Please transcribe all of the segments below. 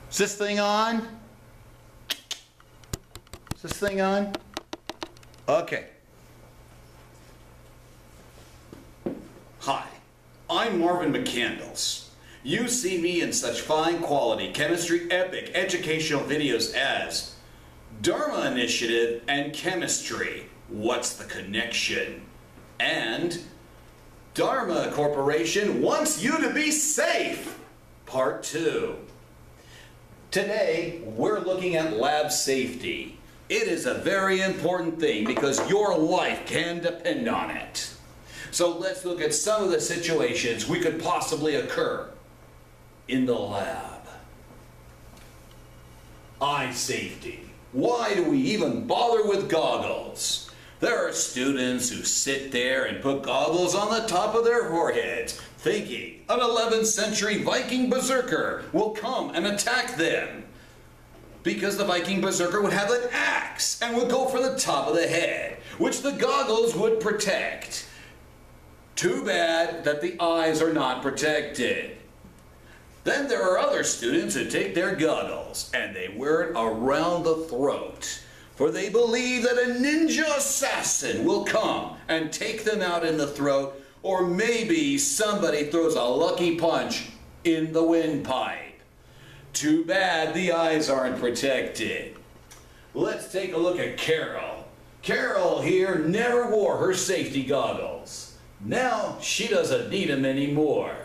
Is this thing on? Is this thing on? Okay. Hi, I'm Marvin McCandles. You see me in such fine quality chemistry epic educational videos as Dharma Initiative and Chemistry, What's the Connection? And Dharma Corporation Wants You to Be Safe, Part 2. Today, we're looking at lab safety. It is a very important thing because your life can depend on it. So let's look at some of the situations we could possibly occur in the lab. Eye safety. Why do we even bother with goggles? There are students who sit there and put goggles on the top of their foreheads, thinking an 11th century Viking berserker will come and attack them. Because the Viking berserker would have an axe and would go for the top of the head, which the goggles would protect. Too bad that the eyes are not protected. Then there are other students who take their goggles and they wear it around the throat, for they believe that a ninja assassin will come and take them out in the throat, or maybe somebody throws a lucky punch in the windpipe. Too bad the eyes aren't protected. Let's take a look at Carol. Carol here never wore her safety goggles. Now she doesn't need them anymore.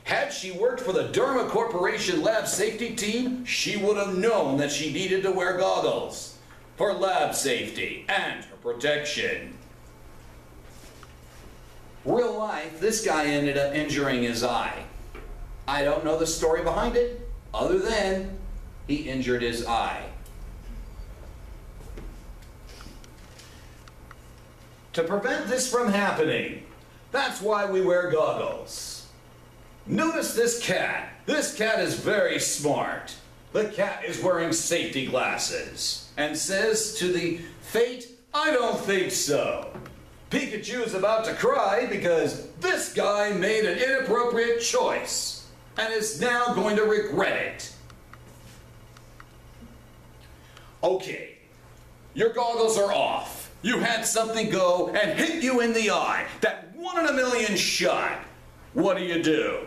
Had she worked for the Dharma Corporation Lab Safety Team, she would have known that she needed to wear goggles for lab safety and for protection. Real life, this guy ended up injuring his eye. I don't know the story behind it, other than he injured his eye. To prevent this from happening, that's why we wear goggles. Notice this cat. This cat is very smart. The cat is wearing safety glasses and says to the fate, I don't think so. Pikachu is about to cry because this guy made an inappropriate choice and is now going to regret it. Okay, your goggles are off. You had something go and hit you in the eye. That 1 in a million shot. What do?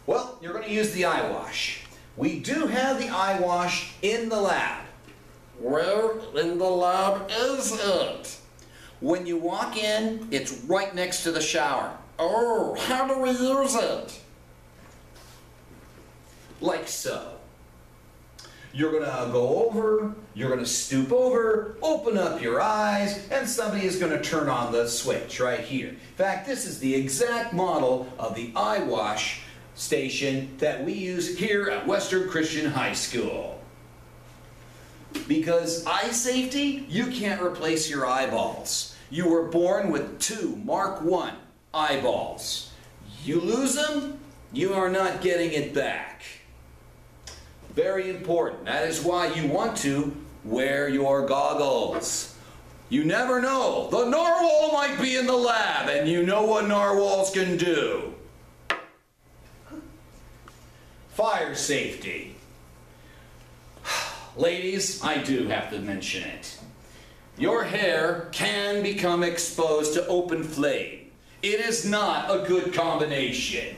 Well, you're going to use the eye wash. We do have the eye wash in the lab. Where in the lab is it? When you walk in, it's right next to the shower. Oh, how do we use it? Like so. You're going to go over, you're going to stoop over, open up your eyes, and somebody is going to turn on the switch right here. In fact, this is the exact model of the eye wash station that we use here at Western Christian High School. Because eye safety, you can't replace your eyeballs. You were born with 2 Mark I eyeballs. You lose them, you are not getting it back. Very important. That is why you want to wear your goggles. You never know. The narwhal might be in the lab, and you know what narwhals can do. Fire safety. Ladies, I do have to mention it. Your hair can become exposed to open flame. It is not a good combination.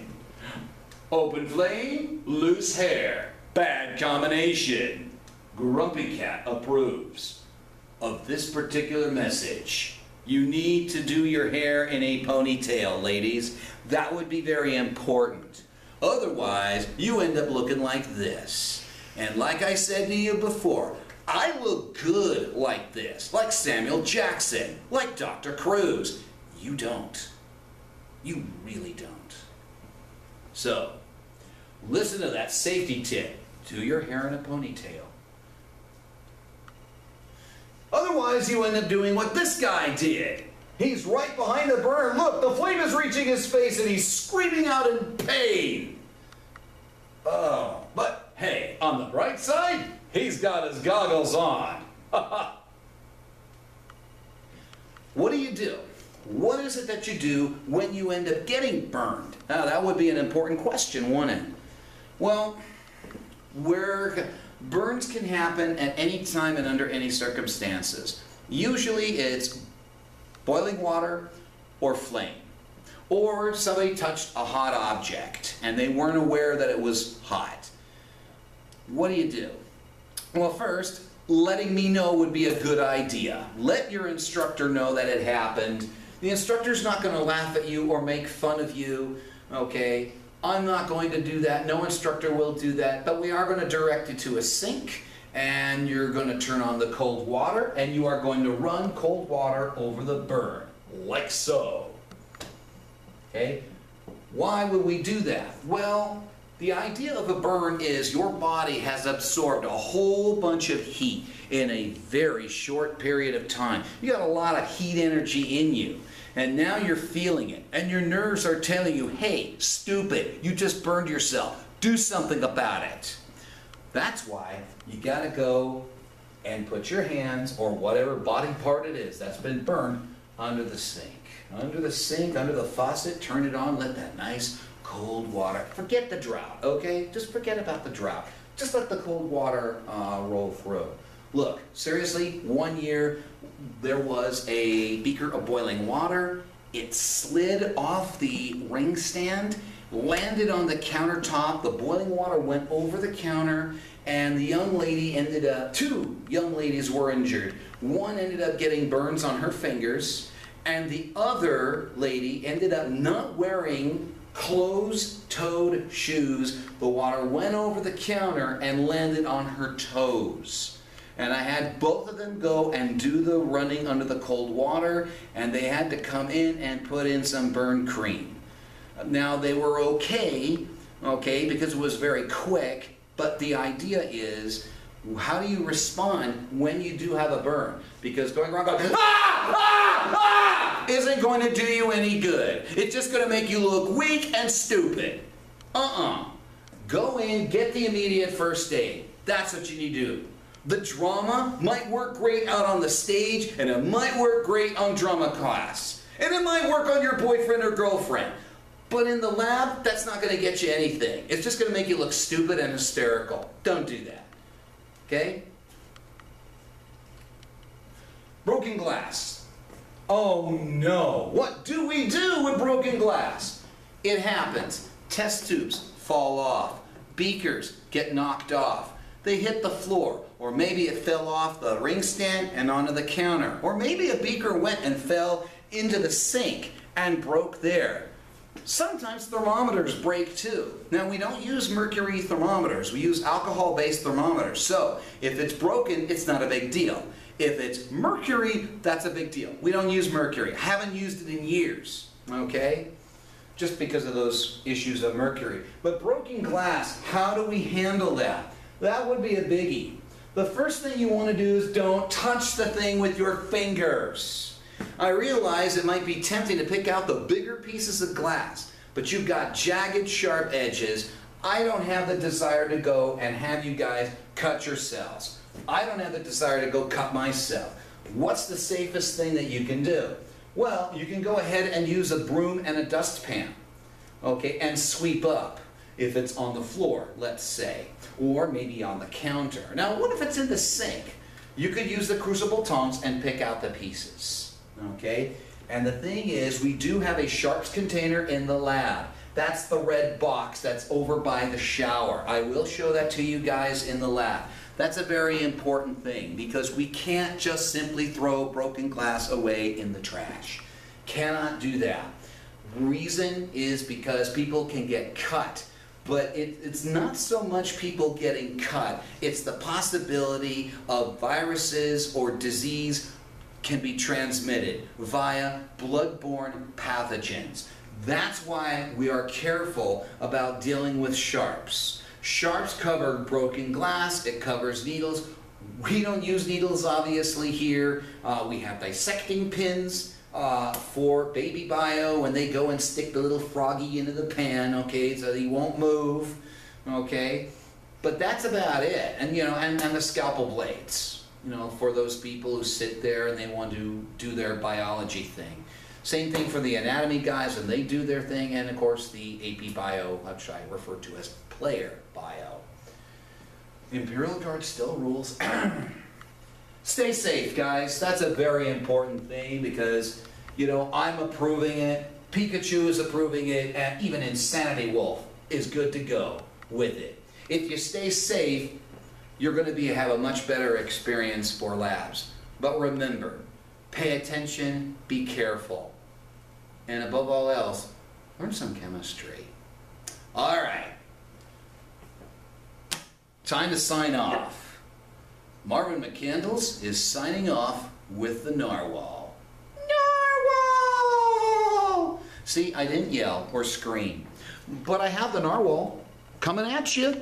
Open flame, loose hair. Bad combination. Grumpy Cat approves of this particular message. You need to do your hair in a ponytail, ladies. That would be very important. Otherwise, you end up looking like this. And like I said to you before, I look good like this, like Samuel Jackson, like Dr. Cruz. You don't. You really don't. So, listen to that safety tip. Do your hair in a ponytail. Otherwise, you end up doing what this guy did. He's right behind the burn. Look, the flame is reaching his face and he's screaming out in pain. Oh, but hey, on the bright side, he's got his goggles on. What do? What is it that you do when you end up getting burned? Now, that would be an important question, wouldn't it? Well, where burns can happen at any time and under any circumstances. Usually it's boiling water or flame. Or somebody touched a hot object and they weren't aware that it was hot. What do? Well, first, letting me know would be a good idea. Let your instructor know that it happened. The instructor's not going to laugh at you or make fun of you, okay? I'm not going to do that. No instructor will do that. But we are going to direct you to a sink, and you're going to turn on the cold water, and you are going to run cold water over the burn, like so. Okay? Why would we do that? Well, the idea of a burn is your body has absorbed a whole bunch of heat in a very short period of time. You got a lot of heat energy in you, and now you're feeling it, and your nerves are telling you, hey, stupid, you just burned yourself. Do something about it. That's why you got to go and put your hands, or whatever body part it is that's been burned, under the sink. Under the sink, under the faucet, turn it on, let that nice cold water. Forget the drought, okay? Just forget about the drought. Just let the cold water roll through. Look, seriously, one year there was a beaker of boiling water. It slid off the ring stand, landed on the countertop. The boiling water went over the counter, and the young lady ended up, 2 young ladies were injured. One ended up getting burns on her fingers, and the other lady ended up not wearing closed-toed shoes. The water went over the counter and landed on her toes. And I had both of them go and do the running under the cold water, and they had to come in and put in some burn cream. Now they were okay, because it was very quick, but the idea is, how do you respond when you do have a burn? Because going around going, isn't going to do you any good. It's just going to make you look weak and stupid. Go in, get the immediate first aid. That's what you need to do. The drama might work great out on the stage, and it might work great on drama class. And it might work on your boyfriend or girlfriend. But in the lab, that's not going to get you anything. It's just going to make you look stupid and hysterical. Don't do that. Okay? Broken glass. Oh no. What do we do with broken glass? It happens. Test tubes fall off. Beakers get knocked off. They hit the floor. Or maybe it fell off the ring stand and onto the counter. Or maybe a beaker went and fell into the sink and broke there. Sometimes thermometers break too. Now, we don't use mercury thermometers. We use alcohol-based thermometers. So if it's broken, it's not a big deal. If it's mercury, that's a big deal. We don't use mercury. I haven't used it in years, okay? Just because of those issues of mercury. But broken glass, how do we handle that? That would be a biggie. The first thing you want to do is don't touch the thing with your fingers. I realize it might be tempting to pick out the bigger pieces of glass, but you've got jagged, sharp edges. I don't have the desire to go and have you guys cut yourselves. I don't have the desire to go cut myself. What's the safest thing that you can do? Well, you can go ahead and use a broom and a dustpan, okay, and sweep up if it's on the floor, let's say, or maybe on the counter. Now, what if it's in the sink? You could use the crucible tongs and pick out the pieces, okay? And the thing is, we do have a sharps container in the lab. That's the red box that's over by the shower. I will show that to you guys in the lab. That's a very important thing because we can't just simply throw broken glass away in the trash. Cannot do that. Reason is because people can get cut. But it's not so much people getting cut. It's the possibility of viruses or disease can be transmitted via bloodborne pathogens. That's why we are careful about dealing with sharps. Sharps cover broken glass, it covers needles. We don't use needles obviously here. We have dissecting pins for baby bio when they go and stick the little froggy into the pan, okay, so he won't move, okay. But that's about it. And you know, and the scalpel blades, you know, for those people who sit there and they want to do their biology thing. Same thing for the anatomy guys when they do their thing, and of course the AP bio, which I refer to as player bio. Imperial Guard still rules. Stay safe, guys. That's a very important thing because, you know, I'm approving it, Pikachu is approving it, and even Insanity Wolf is good to go with it. If you stay safe, you're going to have a much better experience for labs. But remember, pay attention, be careful, and above all else, learn some chemistry. All right. Time to sign off. Marvin McCandles is signing off with the narwhal. Narwhal! See, I didn't yell or scream, but I have the narwhal coming at you.